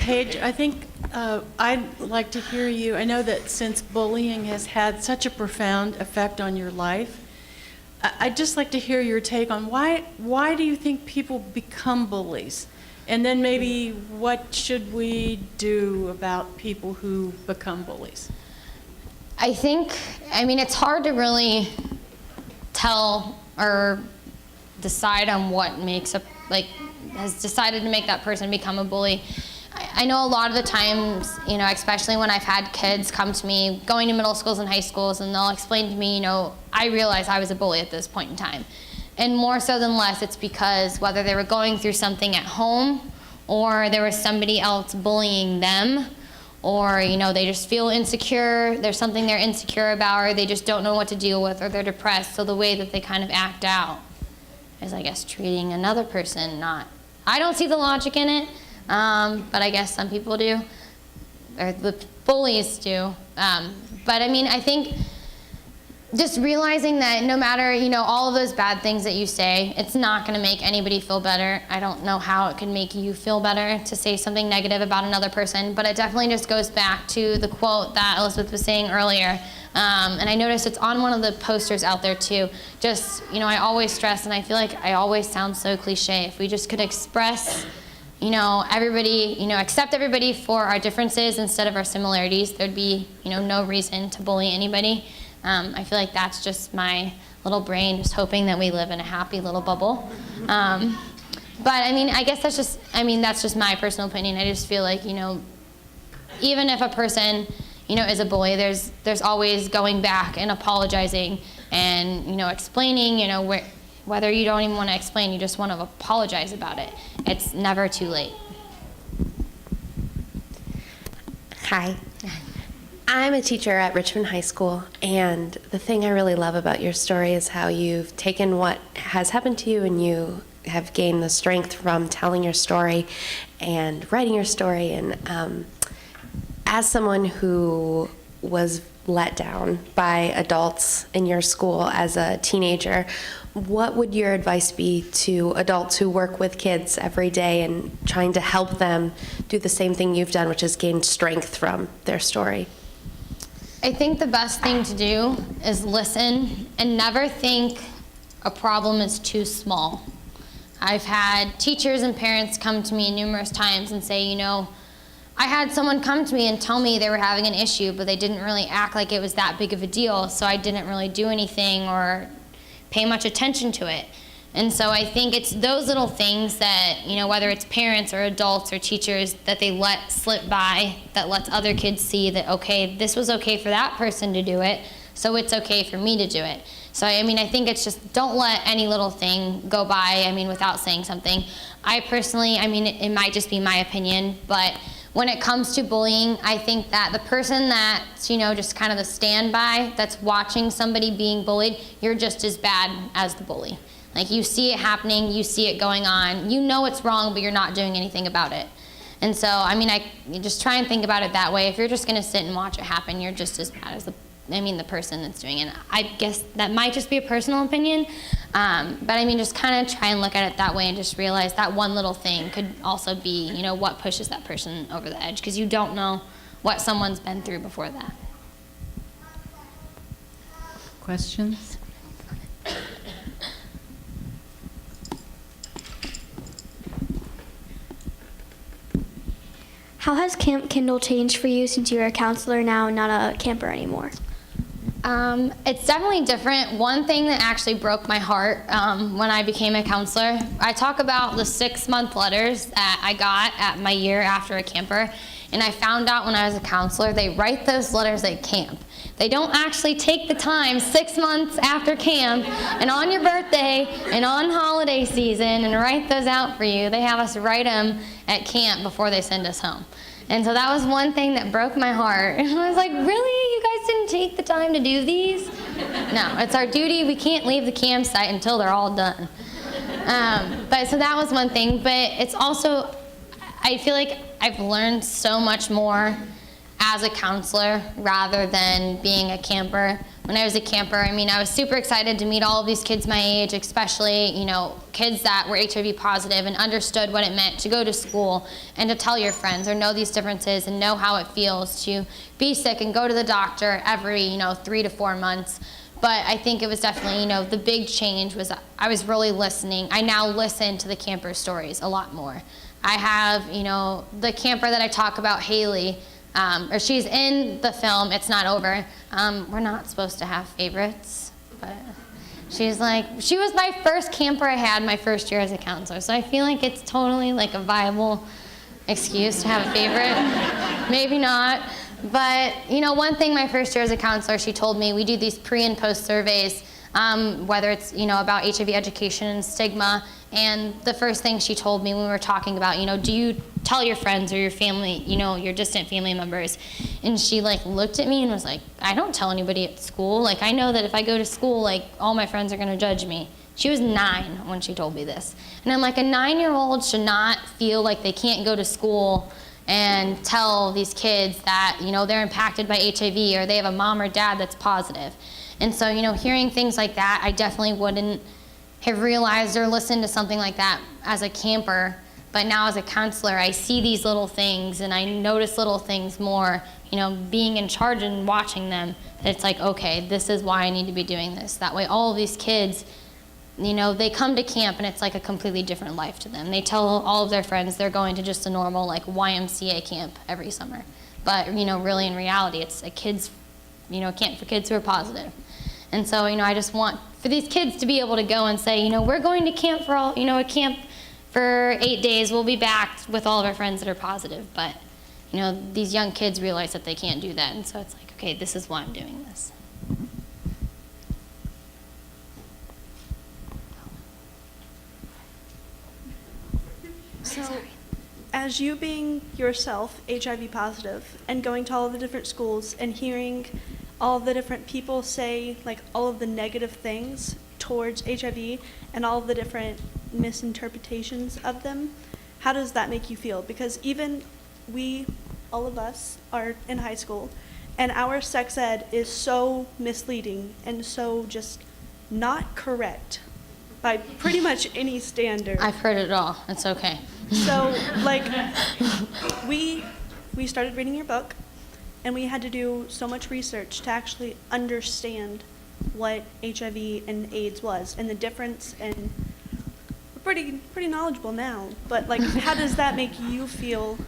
Paige, I think I'd like to hear you. I know that since bullying has had such a profound effect on your life, I'd just like to hear your take on why do you think people become bullies? And then maybe what should we do about people who become bullies? I think, it's hard to really tell or decide on what has decided to make that person become a bully. I know a lot of the times, especially when I've had kids come to me going to middle schools and high schools, and they'll explain to me, I realized I was a bully at this point in time. And more so than less, it's because whether they were going through something at home or there was somebody else bullying them, or they just feel insecure, there's something they're insecure about, or they just don't know what to deal with, or they're depressed, so the way that they kind of act out is, I guess, treating another person I don't see the logic in it, but I guess some people do, or the bullies do. But I think just realizing that no matter, all of those bad things that you say, it's not going to make anybody feel better. I don't know how it can make you feel better to say something negative about another person, but it definitely just goes back to the quote that Elizabeth was saying earlier. And I noticed it's on one of the posters out there too. Just, I always stress, and I feel like I always sound so cliche, if we just could express, everybody, accept everybody for our differences instead of our similarities, there'd be, no reason to bully anybody. I feel like that's just my little brain just hoping that we live in a happy little bubble. But I guess that's just my personal opinion. I just feel like, even if a person, is a bully, there's always going back and apologizing and, explaining, whether you don't even want to explain, you just want to apologize about it. It's never too late. Hi. I'm a teacher at Richmond High School, and the thing I really love about your story is how you've taken what has happened to you and you have gained the strength from telling your story and writing your story. And as someone who was let down by adults in your school as a teenager, what would your advice be to adults who work with kids every day and trying to help them do the same thing you've done, which is gain strength from their story? I think the best thing to do is listen and never think a problem is too small. I've had teachers and parents come to me numerous times and say, you know, I had someone come to me and tell me they were having an issue, but they didn't really act like it was that big of a deal, so I didn't really do anything or pay much attention to it. And so I think it's those little things that, you know, whether it's parents or adults or teachers, that they let slip by, that lets other kids see that, okay, this was okay for that person to do it, so it's okay for me to do it. So, I mean, I think it's just don't let any little thing go by, I mean, without saying something. I personally, I mean, it might just be my opinion, but when it comes to bullying, I think that the person that's, you know, just kind of the standby, that's watching somebody being bullied, you're just as bad as the bully. Like, you see it happening, you see it going on, you know it's wrong, but you're not doing anything about it. And so, I mean, you just try and think about it that way. If you're just gonna sit and watch it happen, you're just as bad as the person that's doing it. I guess that might just be a personal opinion, but I mean, just kind of try and look at it that way and just realize that one little thing could also be, you know, what pushes that person over the edge, because you don't know what someone's been through before that. Questions? How has Camp Kindle changed for you since you're a counselor now and not a camper anymore? It's definitely different. One thing that actually broke my heart when I became a counselor, I talk about the 6-month letters that I got at my year after a camper, and I found out when I was a counselor, they write those letters at camp. They don't actually take the time 6 months after camp and on your birthday and on holiday season and write those out for you. They have us write them at camp before they send us home. And so that was one thing that broke my heart. And I was like, really? You guys didn't take the time to do these? No, it's our duty. We can't leave the campsite until they're all done. But so that was one thing. But it's also, I feel like I've learned so much more as a counselor rather than being a camper. When I was a camper, I mean, I was super excited to meet all of these kids my age, especially, you know, kids that were HIV positive and understood what it meant to go to school and to tell your friends or know these differences and know how it feels to be sick and go to the doctor every, you know, 3 to 4 months. But I think it was definitely, you know, the big change was I was really listening. I now listen to the camper stories a lot more. I have, you know, the camper that I talk about, Haley, or she's in the film, It's Not Over. We're not supposed to have favorites, but she's like, she was my first camper I had my first year as a counselor, so I feel like it's totally like a viable excuse to have a favorite. Maybe not, but you know, one thing my first year as a counselor, she told me, we do these pre and post surveys, whether it's, you know, about HIV education and stigma, and the first thing she told me when we were talking about, you know, do you tell your friends or your family, you know, your distant family members? And she like looked at me and was like, I don't tell anybody at school. Like, I know that if I go to school, like, all my friends are gonna judge me. She was 9 when she told me this. And I'm like, a 9-year-old should not feel like they can't go to school and tell these kids that, you know, they're impacted by HIV or they have a mom or dad that's positive. And so, you know, hearing things like that, I definitely wouldn't have realized or listened to something like that as a camper. But now as a counselor, I see these little things and I notice little things more, you know, being in charge and watching them. It's like, okay, this is why I need to be doing this. That way all of these kids, you know, they come to camp and it's like a completely different life to them. They tell all of their friends they're going to just a normal like YMCA camp every summer. But, you know, really in reality, it's a kids, you know, camp for kids who are positive. And so, you know, I just want for these kids to be able to go and say, you know, we're going to camp for all, you know, a camp for 8 days. We'll be back with all of our friends that are positive. But, you know, these young kids realize that they can't do that. And so it's like, okay, this is why I'm doing this. So, as you being yourself HIV positive and going to all of the different schools and hearing all of the different people say like all of the negative things towards HIV and all of the different misinterpretations of them, how does that make you feel? Because even we, all of us, are in high school, and our sex ed is so misleading and so just not correct by pretty much any standard. I've heard it all. It's okay. So, like, we started reading your book, and we had to do so much research to actually understand what HIV and AIDS was and the difference, and we're pretty knowledgeable now. But, like, how does that make you feel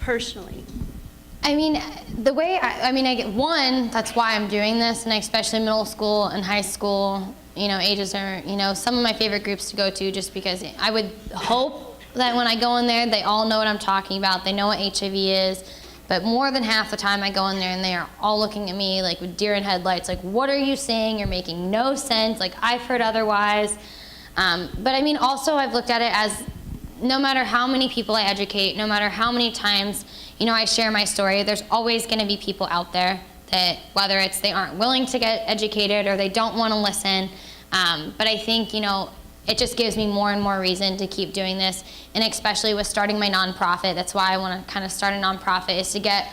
personally? I mean, the way, I get one, that's why I'm doing this, and especially middle school and high school, ages are, some of my favorite groups to go to, just because I would hope that when I go in there, they all know what I'm talking about. They know what HIV is. But more than half the time I go in there and they are all looking at me like with deer in headlights, like, what are you saying? You're making no sense. Like, I've heard otherwise. But also I've looked at it as no matter how many people I educate, no matter how many times, I share my story, there's always going to be people out there that, whether it's they aren't willing to get educated or they don't want to listen. But I think, it just gives me more and more reason to keep doing this, and especially with starting my nonprofit. That's why I want to kind of start a nonprofit, is to get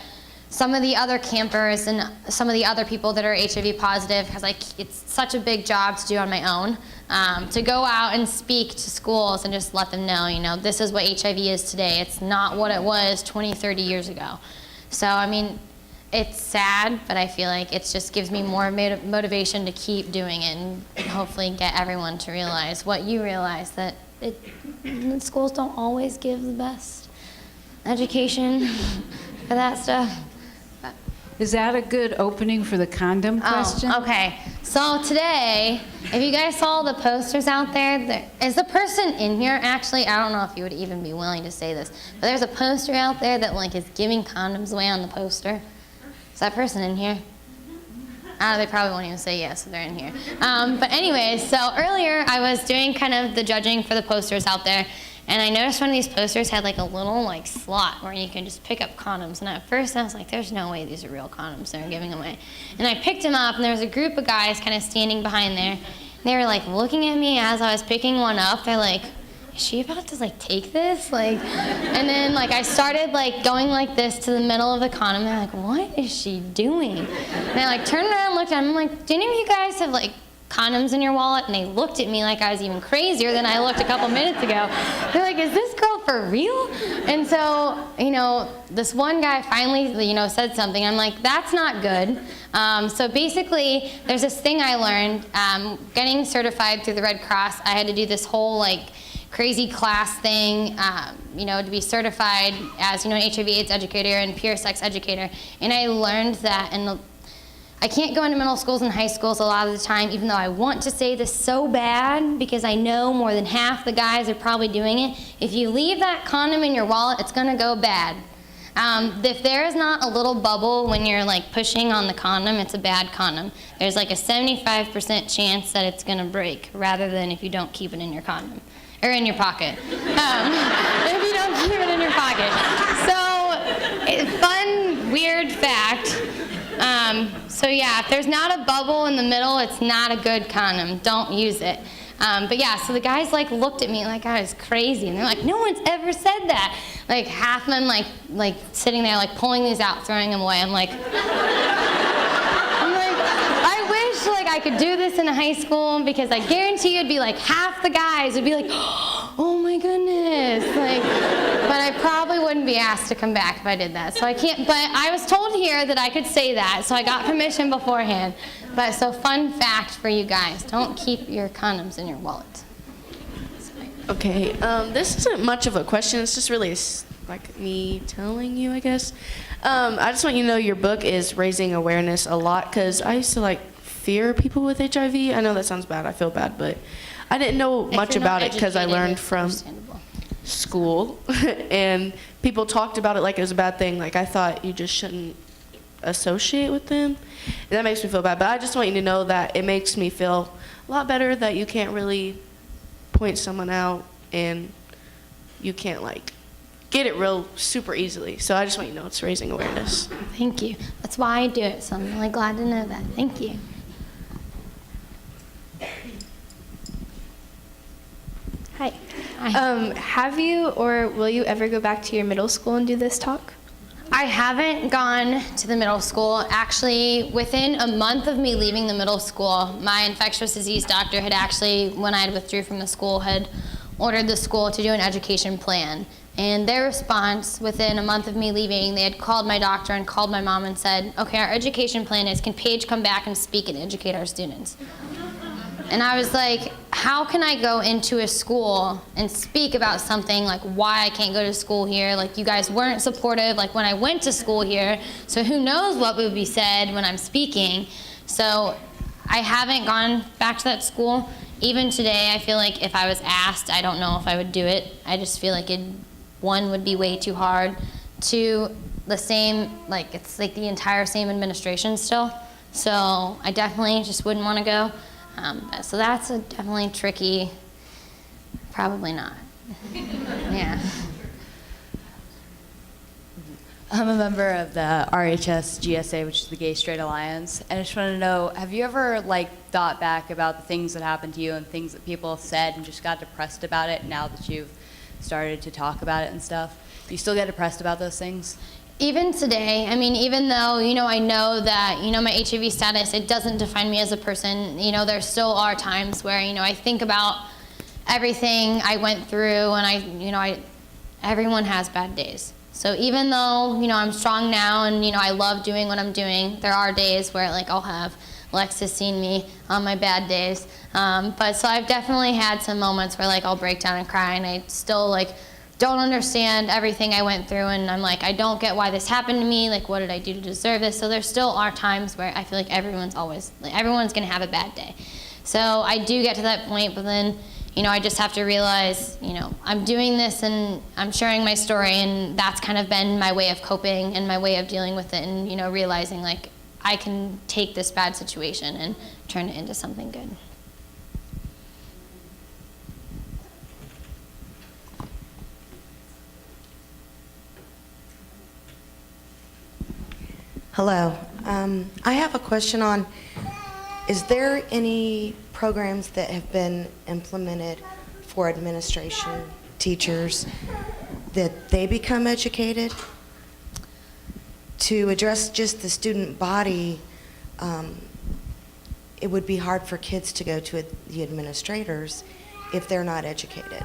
some of the other campers and some of the other people that are HIV positive, because it's such a big job to do on my own, to go out and speak to schools and just let them know, this is what HIV is today. It's not what it was 20, 30 years ago. So, it's sad, but I feel like it just gives me more motivation to keep doing it and hopefully get everyone to realize what you realize, that schools don't always give the best education for that stuff. Is that a good opening for the condom question? Oh, okay. So today, if you guys saw the posters out there, is the person in here, actually, I don't know if you would even be willing to say this, but there's a poster out there that is giving condoms away on the poster. Is that person in here? They probably won't even say yes if they're in here. But anyways, so earlier I was doing kind of the judging for the posters out there, and I noticed one of these posters had a little slot where you can just pick up condoms. And at first I was like, there's no way these are real condoms they're giving away. And I picked them up, and there was a group of guys kind of standing behind there. And they were looking at me as I was picking one up. They're like, is she about to take this? And then I started going like this to the middle of the condom. They're like, what is she doing? And I turned around and looked at them. I'm like, do any of you guys have condoms in your wallet? And they looked at me like I was even crazier than I looked a couple minutes ago. They're like, is this girl for real? And so, this one guy finally, said something. I'm like, that's not good. So basically, there's this thing I learned, getting certified through the Red Cross. I had to do this whole crazy class thing, to be certified as, an HIV/AIDS educator and pure sex educator. And I learned that, and I can't go into middle schools and high schools a lot of the time, even though I want to say this so bad, because I know more than half the guys are probably doing it. If you leave that condom in your wallet, it's gonna go bad. If there is not a little bubble when you're pushing on the condom, it's a bad condom. There's a 75% chance that it's gonna break, rather than if you don't keep it in your condom. Or in your pocket. If you don't keep it in your pocket. So, fun, weird fact. So yeah, if there's not a bubble in the middle, it's not a good condom. Don't use it. But yeah, so the guys looked at me like I was crazy, and they're like, no one's ever said that. Half of them sitting there pulling these out, throwing them away. I'm like, I wish I could do this in a high school, because I guarantee you it'd be half the guys would be like, oh my goodness. But I probably wouldn't be asked to come back if I did that. So I can't, but I was told here that I could say that, so I got permission beforehand. But so fun fact for you guys, don't keep your condoms in your wallet. Okay, this isn't much of a question, it's just really me telling you, I guess. I just want you to know your book is raising awareness a lot, because I used to fear people with HIV. I know that sounds bad, I feel bad, but I didn't know much about it because I learned from school, and people talked about it like it was a bad thing. I thought you just shouldn't associate with them, and that makes me feel bad. But I just want you to know that it makes me feel a lot better that you can't really point someone out, and you can't get it real super easily. So I just want you to know it's raising awareness. Thank you. That's why I do it, so I'm really glad to know that. Thank you. Hi. Hi. Have you or will you ever go back to your middle school and do this talk? I haven't gone to the middle school. Actually, within a month of me leaving the middle school, my infectious disease doctor had actually, when I withdrew from the school, had ordered the school to do an education plan. And their response, within a month of me leaving, they had called my doctor and called my mom and said, okay, our education plan is, can Paige come back and speak and educate our students? And I was like, how can I go into a school and speak about something like why I can't go to school here? Like, you guys weren't supportive like when I went to school here, so who knows what would be said when I'm speaking. So I haven't gone back to that school. Even today, I feel like if I was asked, I don't know if I would do it. I just feel like one would be way too hard. Two, the same, like it's like the entire same administration still. So I definitely just wouldn't want to go. So that's a definitely tricky, probably not. Yeah. I'm a member of the RHS GSA, which is the Gay Straight Alliance, and I just want to know, have you ever thought back about the things that happened to you and things that people have said and just got depressed about it now that you've started to talk about it and stuff? Do you still get depressed about those things? Even today, I mean, even though, I know that, my HIV status, it doesn't define me as a person, there still are times where, I think about everything I went through and everyone has bad days. So even though, I'm strong now and, I love doing what I'm doing, there are days where, I'll have Alexis seen me on my bad days. But so I've definitely had some moments where, I'll break down and cry, and I still, don't understand everything I went through, and I'm like, I don't get why this happened to me, what did I do to deserve this? So there still are times where I feel like everyone's gonna have a bad day. So I do get to that point, but then, I just have to realize, I'm doing this and I'm sharing my story, and that's kind of been my way of coping and my way of dealing with it, and, realizing I can take this bad situation and turn it into something good. Hello. I have a question on, is there any programs that have been implemented for administration, teachers, that they become educated? To address just the student body, it would be hard for kids to go to the administrators if they're not educated.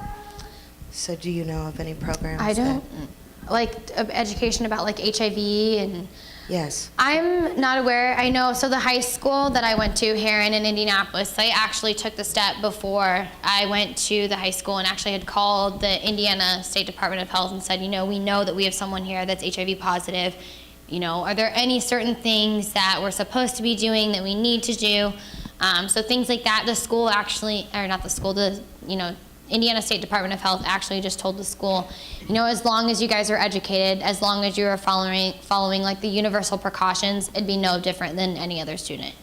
So do you know of any programs? I don't, education about HIV and... Yes. I'm not aware. I know, so the high school that I went to here in Indianapolis, I actually took the step before I went to the high school and actually had called the Indiana State Department of Health and said, we know that we have someone here that's HIV positive. Are there any certain things that we're supposed to be doing that we need to do? So things like that, the school actually, or not the school, Indiana State Department of Health actually just told the school, as long as you guys are educated, as long as you are following the universal precautions, it'd be no different than any other student.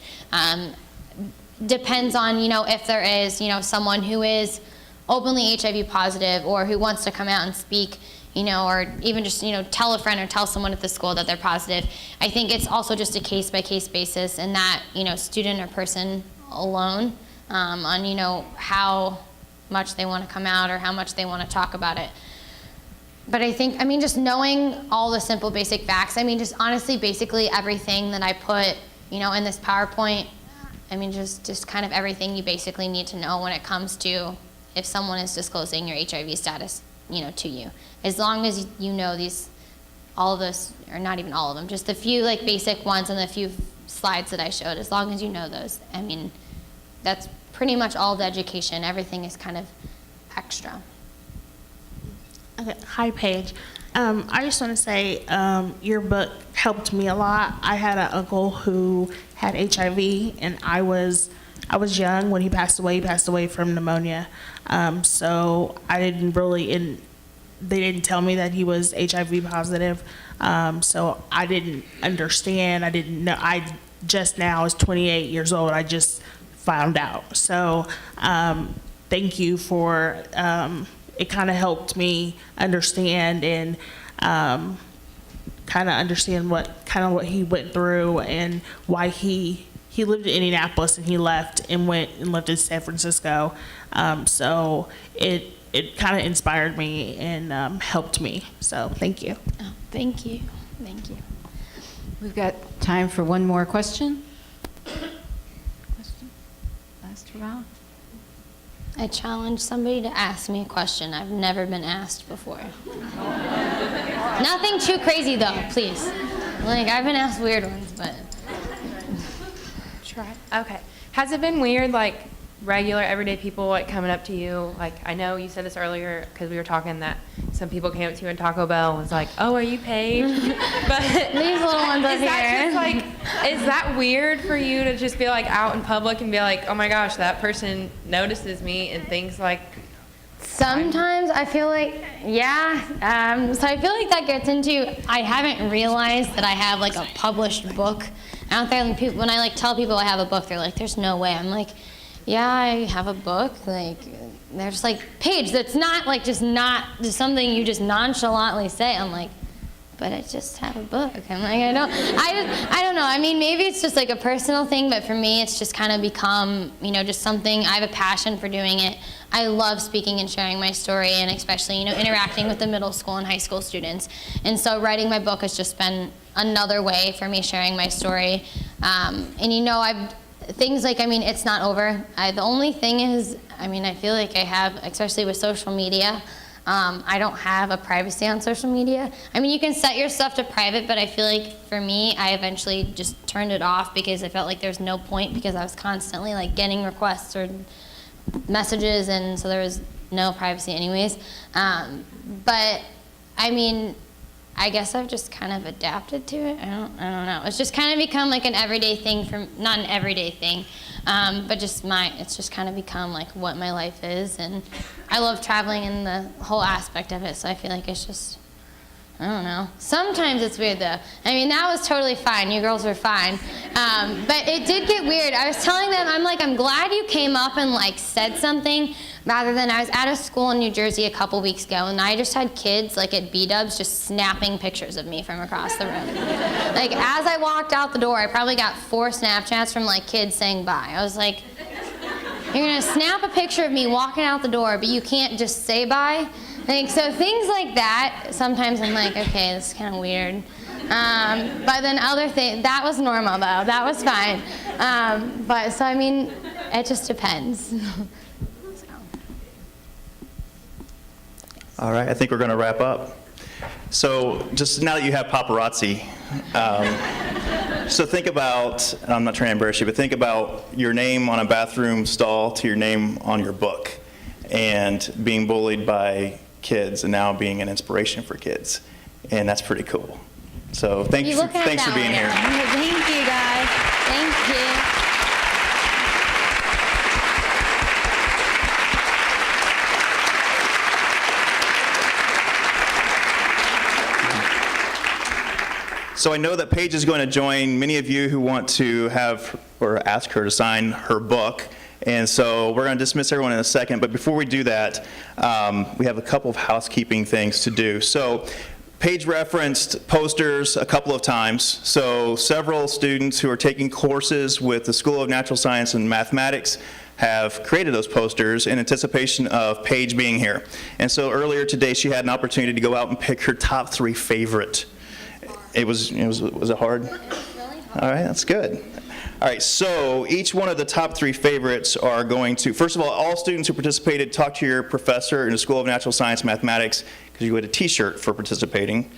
Depends on, if there is, someone who is openly HIV positive or who wants to come out and speak, or even just, tell a friend or tell someone at the school that they're positive. I think it's also just a case-by-case basis, and that, student or person alone on, how much they want to come out or how much they want to talk about it. But I think, just knowing all the simple basic facts, just honestly, basically everything that I put, in this PowerPoint, just kind of everything you basically need to know when it comes to if someone is disclosing your HIV status, to you. As long as you know all of those, or not even all of them, just the few basic ones and the few slides that I showed, as long as you know those, that's pretty much all the education. Everything is kind of extra. Okay. Hi, Paige. I just want to say your book helped me a lot. I had an uncle who had HIV, and I was young when he passed away. He passed away from pneumonia. So I didn't really, they didn't tell me that he was HIV positive. So I didn't understand. I didn't know. I just now was 28 years old. I just found out. So thank you for it kind of helped me understand and kind of understand what he went through and why he lived in Indianapolis and he left and went and lived in San Francisco. So it kind of inspired me and helped me. So thank you. Oh, thank you. Thank you. We've got time for one more question. Last round. I challenge somebody to ask me a question I've never been asked before. Nothing too crazy though, please. Like, I've been asked weird ones, but. Try. Okay. Has it been weird, like, regular, everyday people, like, coming up to you? Like, I know you said this earlier because we were talking that some people came up to you in Taco Bell and was like, oh, are you Paige? But these little ones up here. Just, like, is that weird for you to just be, like, out in public and be like, oh, my gosh, that person notices me and thinks, like, sometimes I feel like, yeah. So I feel like that gets into, I haven't realized that I have like a published book out there. And people, when I like tell people I have a book, they're like, there's no way. I'm like, yeah, I have a book. Like, they're just like, Paige, that's not like just something you just nonchalantly say. I'm like, but I just have a book. I'm like, I don't know. I mean, maybe it's just like a personal thing, but for me, it's just kind of become, just something. I have a passion for doing it. I love speaking and sharing my story, and especially, interacting with the middle school and high school students. And so writing my book has just been another way for me sharing my story. Things like, it's not over. The only thing is, I feel like I have, especially with social media, I don't have a privacy on social media. You can set your stuff to private, but I feel like for me, I eventually just turned it off because I felt like there's no point because I was constantly like getting requests or messages, and so there was no privacy anyways. But I guess I've just kind of adapted to it. I don't know. It's just kind of become like an everyday thing not an everyday thing, but it's just kind of become like what my life is, and I love traveling and the whole aspect of it, so I feel like it's just, I don't know. Sometimes it's weird though. That was totally fine. You girls were fine. But it did get weird. I was telling them, I'm glad you came up and like said something rather than, I was at a school in New Jersey a couple weeks ago and I just had kids like at B-dubs just snapping pictures of me from across the room. Like as I walked out the door, I probably got 4 Snapchats from like kids saying bye. I was like, you're gonna snap a picture of me walking out the door, but you can't just say bye? So things like that, sometimes I'm like, okay, this is kind of weird. But then other things, that was normal though, that was fine. It just depends. All right, I think we're gonna wrap up. So just now that you have paparazzi, so think about, and I'm not trying to embarrass you, but think about your name on a bathroom stall to your name on your book and being bullied by kids and now being an inspiration for kids. And that's pretty cool. So thanks for being here. Thank you guys. Thank you. So I know that Paige is going to join many of you who want to have or ask her to sign her book. And so we're going to dismiss everyone in a second. But before we do that, we have a couple of housekeeping things to do. So Paige referenced posters a couple of times. So several students who are taking courses with the School of Natural Science and Mathematics have created those posters in anticipation of Paige being here. And so earlier today, she had an opportunity to go out and pick her top 3 favorite. Was it hard? All right, that's good. All right, so each one of the top 3 favorites are going to, first of all students who participated, talk to your professor in the School of Natural Science and Mathematics, because you get a t-shirt for participating.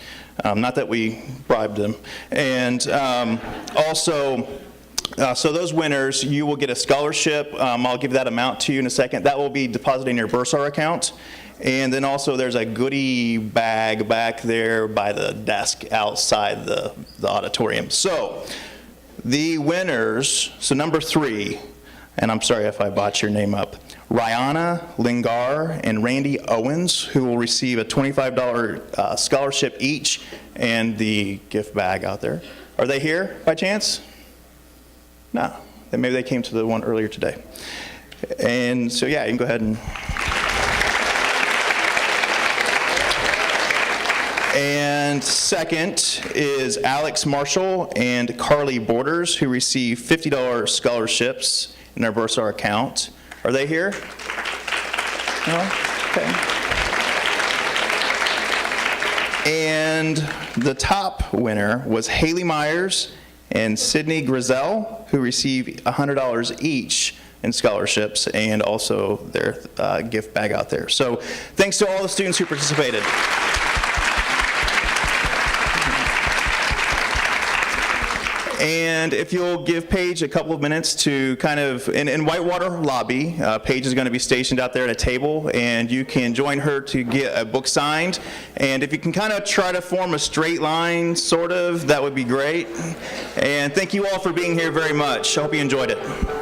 Not that we bribed them. And so those winners, you will get a scholarship. I'll give that amount to you in a second. That will be deposited in your Bursar account. And then also there's a goodie bag back there by the desk outside the auditorium. So the winners, so number 3, and I'm sorry if I botched your name up, Rihanna Lingar and Randy Owens, who will receive a $25 scholarship each and the gift bag out there. Are they here by chance? No, then maybe they came to the one earlier today. And so yeah, you can go ahead and... And second is Alex Marshall and Carly Borders, who received $50 scholarships in their Bursar account. Are they here? No? Okay. And the top winner was Haley Myers and Sydney Grizel, who received $100 each in scholarships and also their gift bag out there. So thanks to all the students who participated. And if you'll give Paige a couple of minutes to kind of, in Whitewater lobby, Paige is going to be stationed out there at a table, and you can join her to get a book signed. And if you can kind of try to form a straight line, sort of, that would be great. And thank you all for being here very much. I hope you enjoyed it.